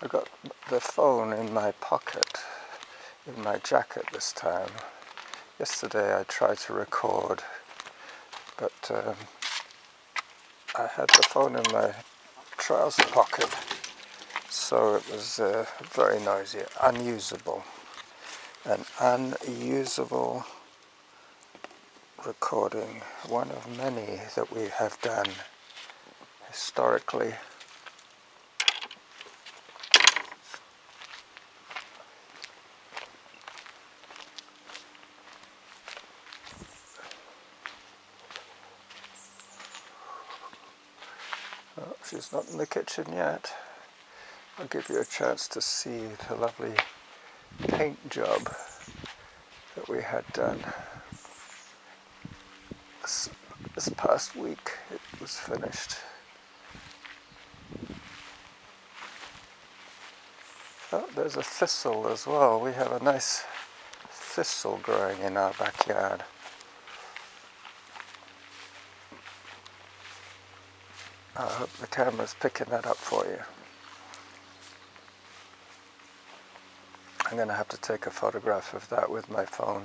I got the phone in my pocket, in my jacket this time. Yesterday I tried to record, but I had the phone in my trouser pocket, so it was very noisy, unusable. An unusable recording, one of many that we have done historically. Oh, she's not in the kitchen yet. I'll give you a chance to see the lovely paint job that we had done. This past week it was finished. Oh, there's a thistle as well. We have a nice thistle growing in our backyard. I hope the camera's picking that up for you. I'm going to have to take a photograph of that with my phone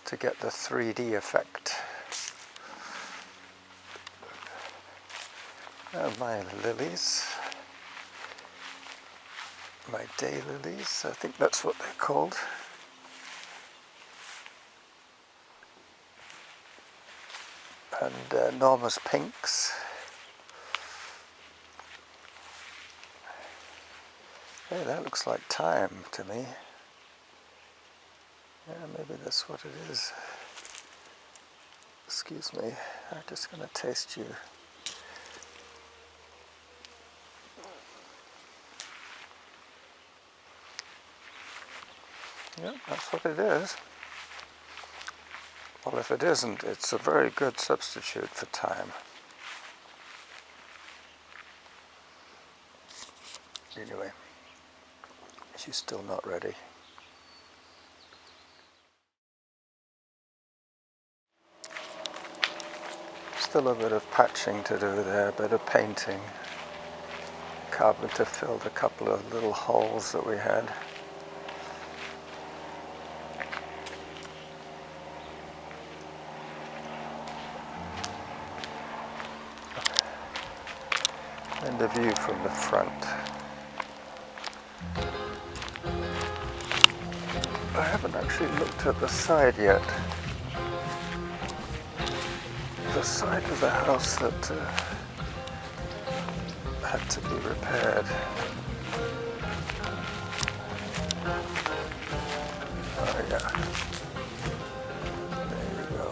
to get the 3D effect. My lilies, my day lilies, I think that's what they're called. And enormous pinks. Hey, that looks like thyme to me. Yeah, maybe that's what it is. Excuse me, I'm just going to taste you. Yeah, that's what it is. Well, if it isn't, it's a very good substitute for thyme. Anyway, she's still not ready. Still a bit of patching to do there, a bit of painting. Carpenter filled a couple of little holes that we had. And the view from the front. I haven't actually looked at the side yet. The side of the house that had to be repaired. Oh yeah. There you go.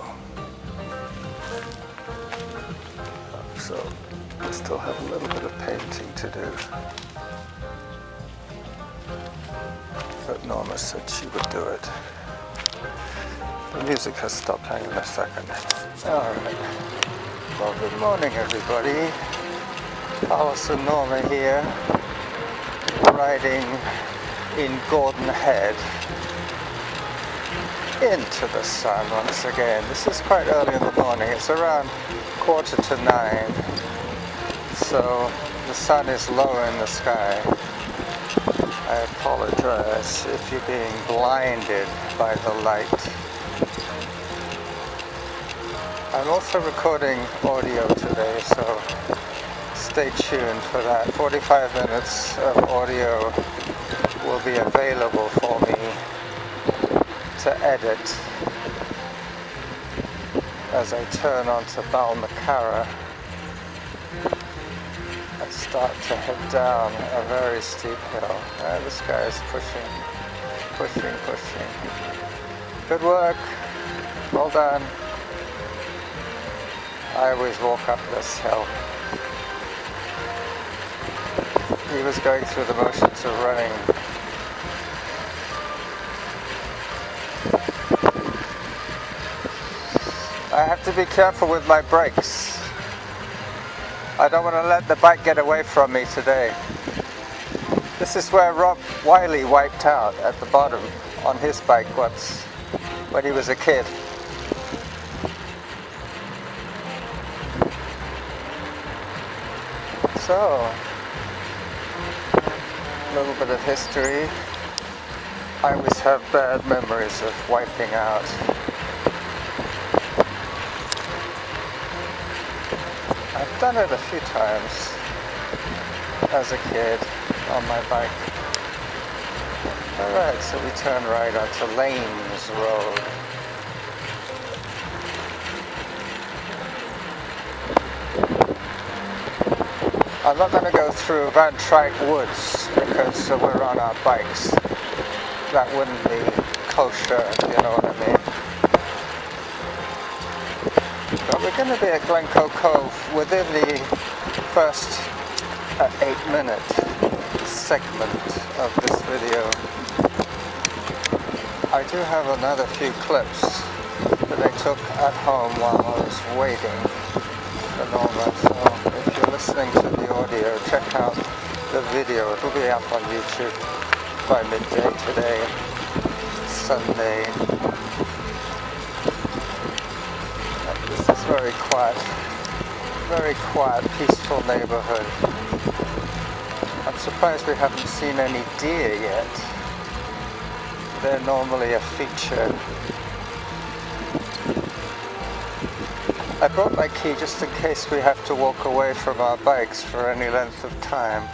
So I still have a little bit of painting to do. But Norma said she would do it. The music has stopped. Hang on a second. Alright. Well, good morning everybody. Alice and Norma here, riding in Gordon Head into the sun once again. This is quite early in the morning. It's around 8:45. So the sun is low in the sky. I apologize if you're being blinded by the light. I'm also recording audio today, so stay tuned for that. 45 minutes of audio will be available for me to edit as I turn onto Balmacara and start to head down a very steep hill. This guy is pushing. Good work. Well done. I always walk up this hill. He was going through the motions of running. I have to be careful with my brakes. I don't want to let the bike get away from me today. This is where Rob Wiley wiped out at the bottom on his bike once when he was a kid. So little bit of history. I always have bad memories of wiping out. I've done it a few times as a kid on my bike. Alright, so we turn right onto Lanes Road. I'm not going to go through Van Trike Woods because we're on our bikes. That wouldn't be kosher, you know what I mean. But we're going to be at Glencoe Cove within the first 8-minute segment of this video. I do have another few clips that I took at home while I was waiting for Norma. So if you're listening to the audio, check out the video. It will be up on YouTube by midday today, Sunday. This is very quiet, peaceful neighborhood. I'm surprised we haven't seen any deer yet. They're normally a feature. I brought my key just in case we have to walk away from our bikes for any length of time.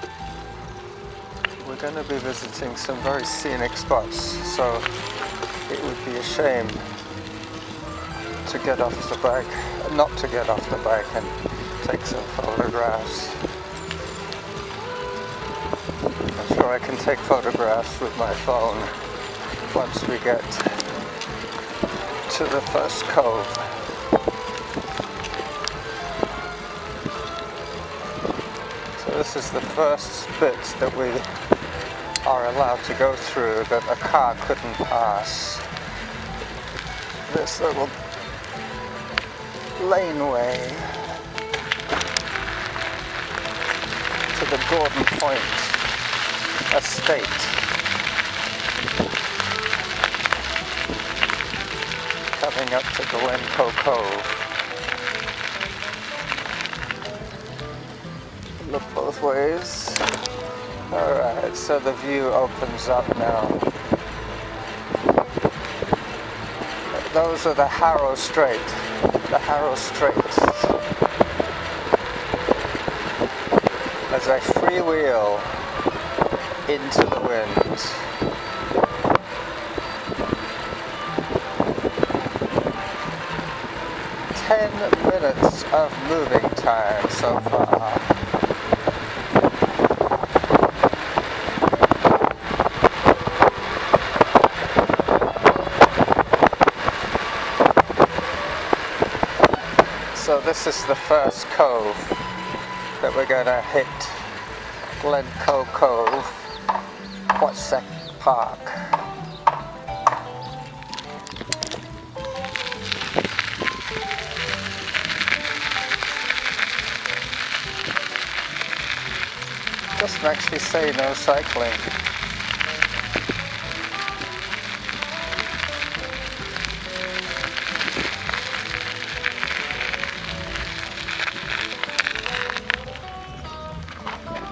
We're going to be visiting some very scenic spots, so it would be a shame to get off the bike, not to get off the bike and take some photographs. I'm sure I can take photographs with my phone once we get to the first cove. So this is the first bit that we are allowed to go through that a car couldn't pass. This little laneway to the Gordon Point estate. Coming up to Glencoe Cove. Look both ways. Alright, so the view opens up now. Those are the Harrow Straits. As I freewheel into the wind. "10 minutes of moving time so far." So this is the first cove that we're going to hit, Glencoe Cove, Quatsack Park. Doesn't actually say no cycling.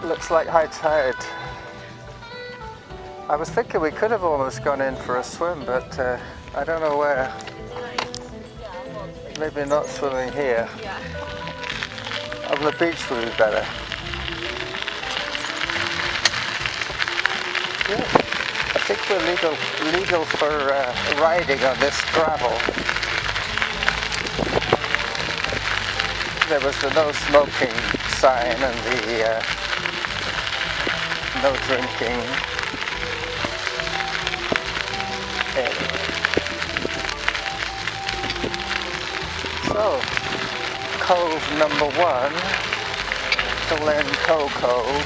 Looks like high tide. I was thinking we could have almost gone in for a swim, but I don't know where. Maybe not swimming here. On the beach would be better. Yeah. I think we're legal for riding on this gravel. There was the no smoking sign and the no drinking. So, cove number 1, Glencoe Cove.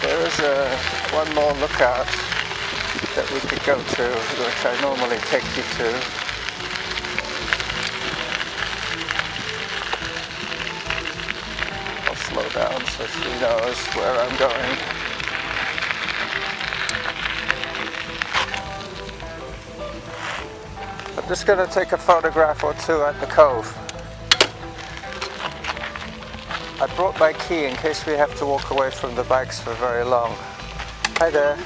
There is one more lookout that we could go to, which I normally take you to. I'll slow down so she knows where I'm going. I'm just going to take a photograph or two at the cove. I brought my key in case we have to walk away from the bikes for very long. Hi there.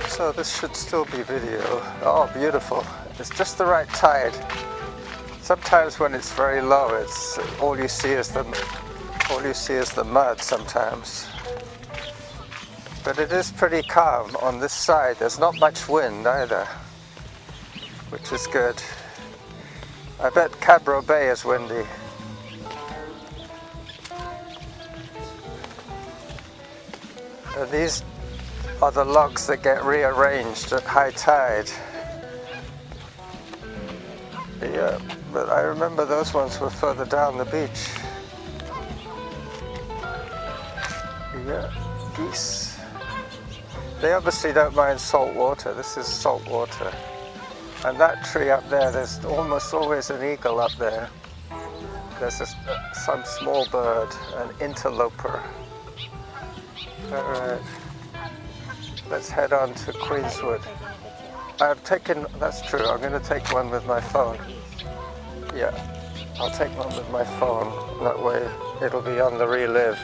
So this should still be video. Oh, beautiful. It's just the right tide. Sometimes when it's very low, it's all you see is the mud sometimes. But it is pretty calm on this side. There's not much wind either, which is good. I bet Cabro Bay is windy. And these are the logs that get rearranged at high tide. Yeah, but I remember those ones were further down the beach. Yeah, geese. They obviously don't mind salt water. This is salt water. And that tree up there, there's almost always an eagle up there. There's some small bird, an interloper. Alright, let's head on to Queenswood. That's true, I'm going to take one with my phone. Yeah, I'll take one with my phone, that way it'll be on the relive.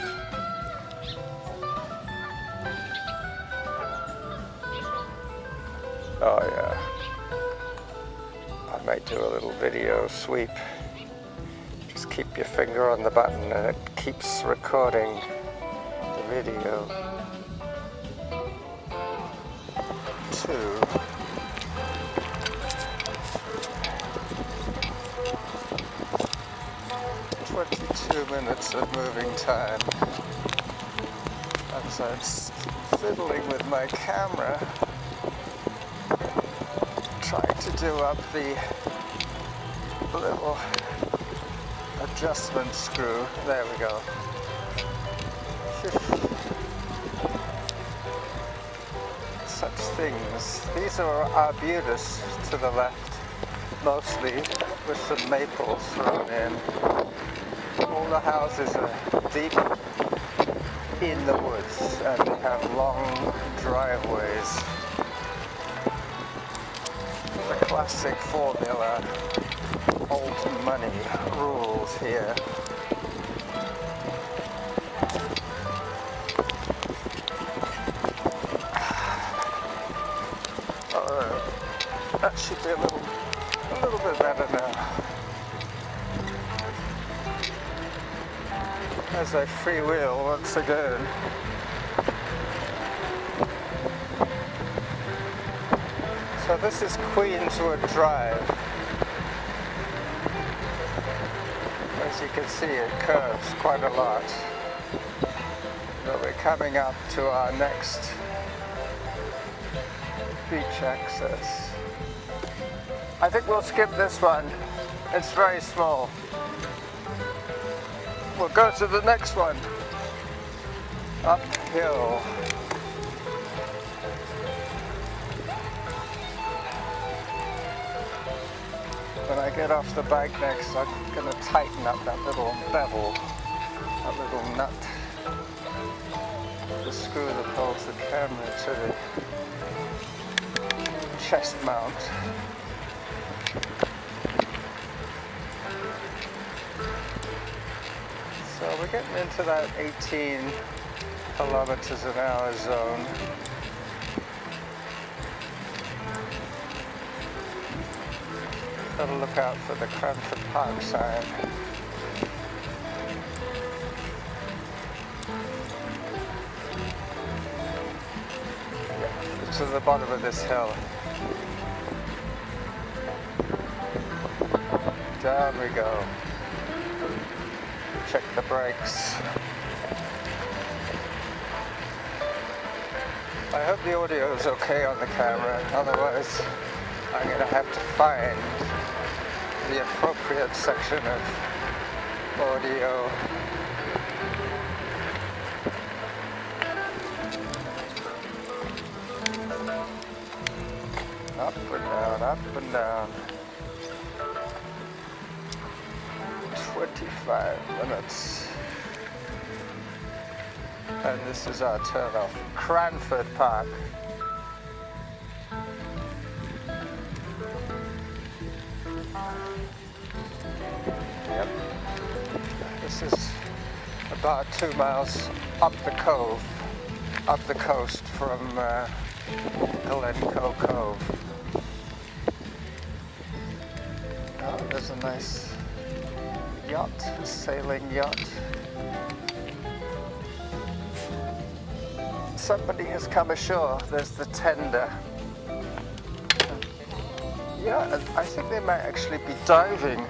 Oh yeah. I might do a little video sweep. Just keep your finger on the button and it keeps recording the video. 22 minutes of moving time. As I'm fiddling with my camera, trying to do up the little adjustment screw. There we go. Such things. These are arbutus to the left, mostly, with some maples thrown in. All the houses are deep in the woods and they have long driveways. The classic formula, old money rules here. That should be a little bit better now. As I freewheel once again. So this is Queenswood Drive. As you can see, it curves quite a lot. But we're coming up to our next beach access. I think we'll skip this one. It's very small. We'll go to the next one. Uphill. When I get off the bike next, I'm going to tighten up that little bevel, that little nut, the screw that holds the camera to the chest mount. So we're getting into that 18 kilometers an hour zone. Gotta look out for the Cranford Park sign. Yeah, to the bottom of this hill. Down we go. Check the brakes. I hope the audio is okay on the camera, otherwise I'm going to have to find the appropriate section of audio. Up and down, up and down. 25 minutes. And this is our turn off. Cranford Park. This is about 2 miles up the cove, up the coast from Glencoe Cove. Oh, there's a nice yacht, a sailing yacht. Somebody has come ashore. There's the tender. Yeah, I think they might actually be diving.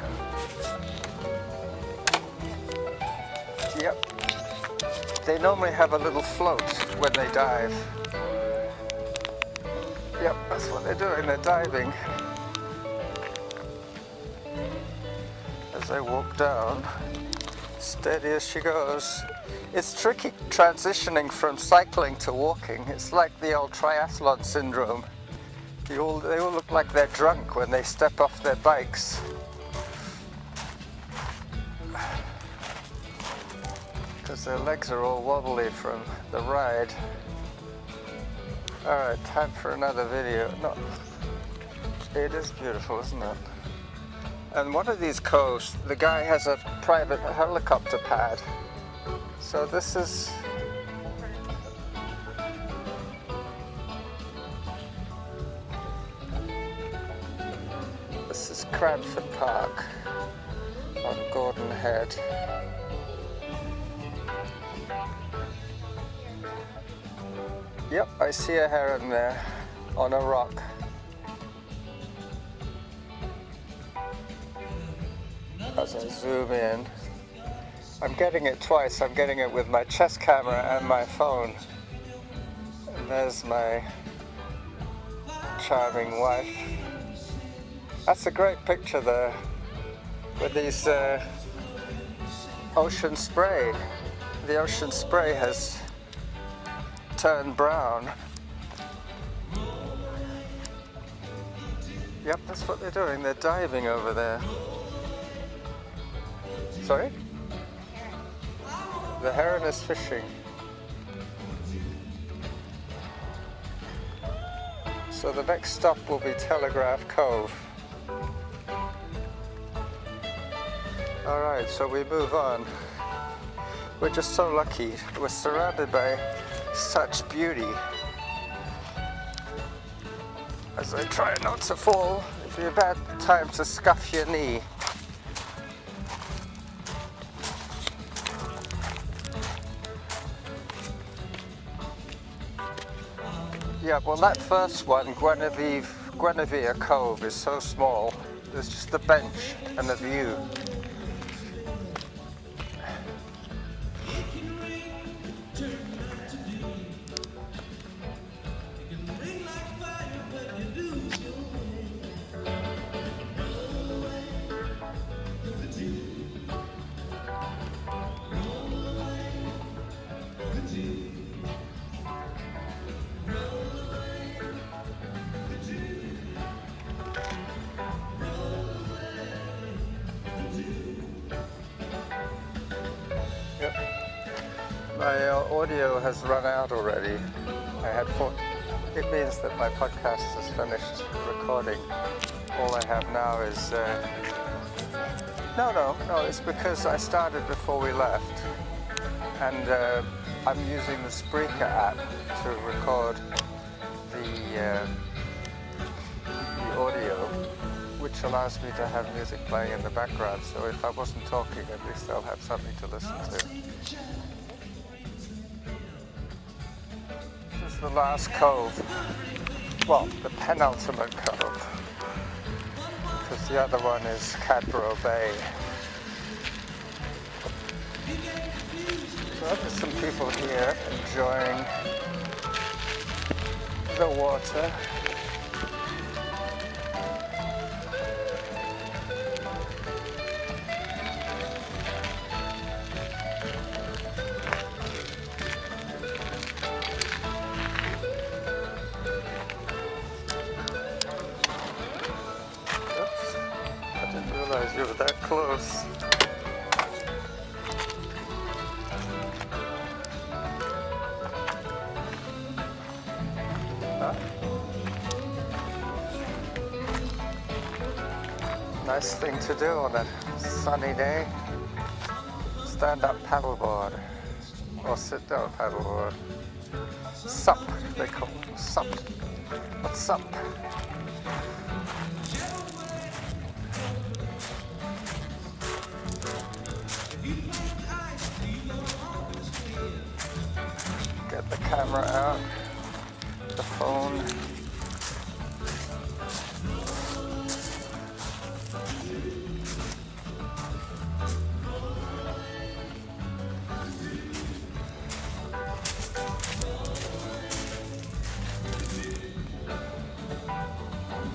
Yep. They normally have a little float when they dive. Yep, that's what they're doing. They're diving. As I walk down, steady as she goes. It's tricky transitioning from cycling to walking. It's like the old triathlon syndrome. They all look like they're drunk when they step off their bikes. Because their legs are all wobbly from the ride. Alright, time for another video. No, it is beautiful, isn't it? And one of these coves, the guy has a private helicopter pad. So this is... This is Cranford Park on Gordon Head. Yep, I see a heron there on a rock. As I zoom in, I'm getting it twice. I'm getting it with my chest camera and my phone. And there's my charming wife. That's a great picture there with these ocean spray. The ocean spray has turned brown. Yep, that's what they're doing. They're diving over there. Sorry? The heron is fishing. So the next stop will be Telegraph Cove. Alright, so we move on. We're just so lucky. We're surrounded by such beauty. As I try not to fall, it'd be a bad time to scuff your knee. Yeah, well that first one, Guinevere Cove, is so small. There's just a bench and a view. My audio has run out already. I had thought it means that my podcast is finished recording. All I have now is no, it's because I started before we left, and I'm using the Spreaker app to record the audio, which allows me to have music playing in the background. So if I wasn't talking, at least I'll have something to listen to. The last cove, well, the penultimate cove, because the other one is Cadborough Bay. So there's some people here enjoying the water. You were that close. Huh? Nice thing to do on a sunny day. Just stand-up paddleboard or sit-down paddleboard. Sup, they call it. Sup. What's up? Get the camera out, the phone.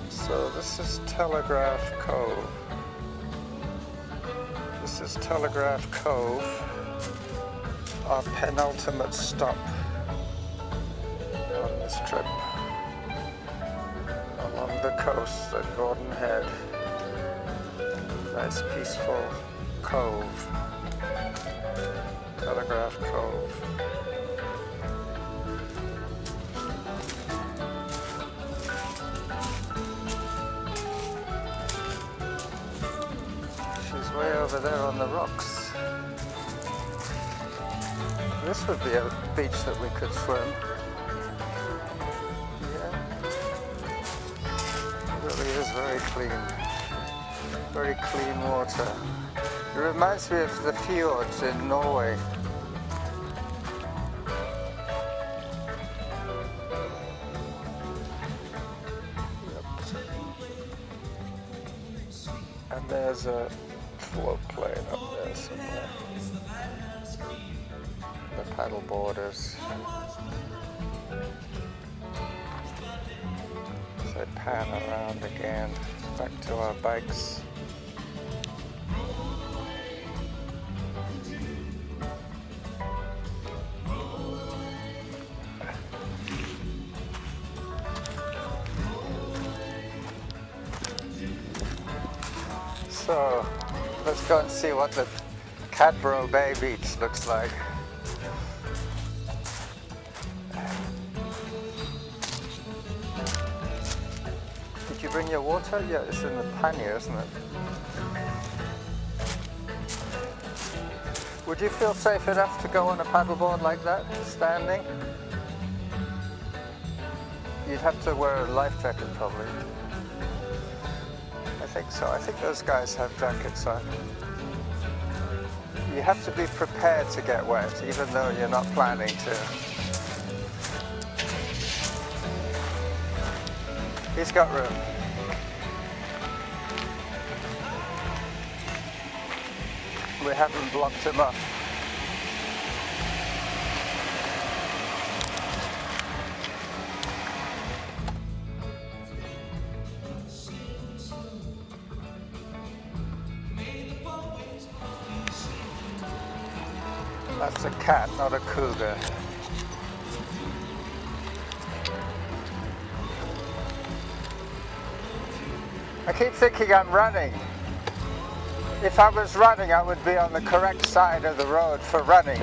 So this is Telegraph Cove. This is Telegraph Cove, our penultimate stop on this trip along the coast at Gordon Head. Nice peaceful cove, Telegraph Cove. She's way over there on the rocks. This would be a beach that we could swim. Yeah. It really is very clean water. It reminds me of the fjords in Norway. And there's a float plane up there somewhere. The paddle boarders. So they pan around again, back to our bikes. So let's go and see what the Cadborough Bay Beach looks like. Did you bring your water? Yeah, it's in the pannier, isn't it? Would you feel safe enough to go on a paddleboard like that, standing? You'd have to wear a life jacket probably. I think so. I think those guys have jackets on. You have to be prepared to get wet, even though you're not planning to. He's got room. We haven't blocked him up. That's a cat, not a cougar. I keep thinking I'm running. If I was running, I would be on the correct side of the road for running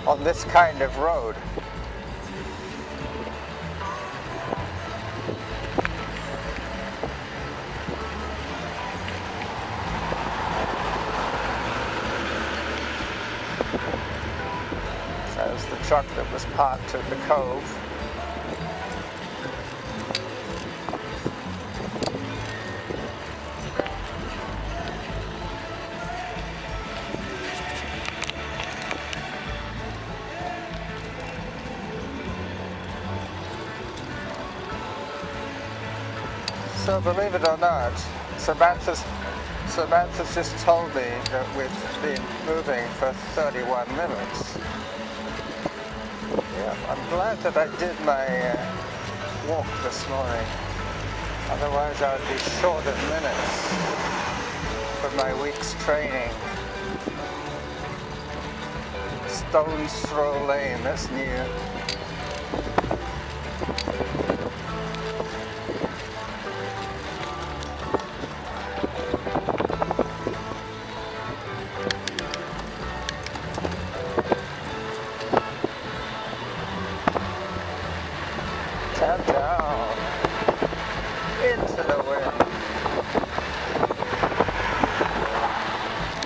on this kind of road. There's the truck that was parked at the cove. So believe it or not, Samantha's just told me that we've been moving for 31 minutes. Yeah, I'm glad that I did my walk this morning. Otherwise I would be short of minutes for my week's training. Stone's Throw Lane, that's new. Tap down into the wind.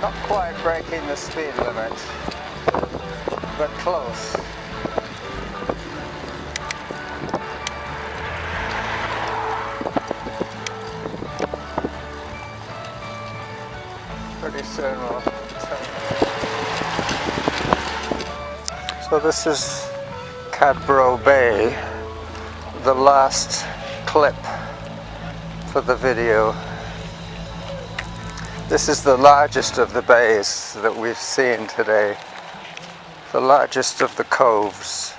Not quite. quite breaking the speed limit, but close. Pretty soon we'll turn. So this is Cadbro Bay, the last clip for the video. This is the largest of the bays that we've seen today, the largest of the coves.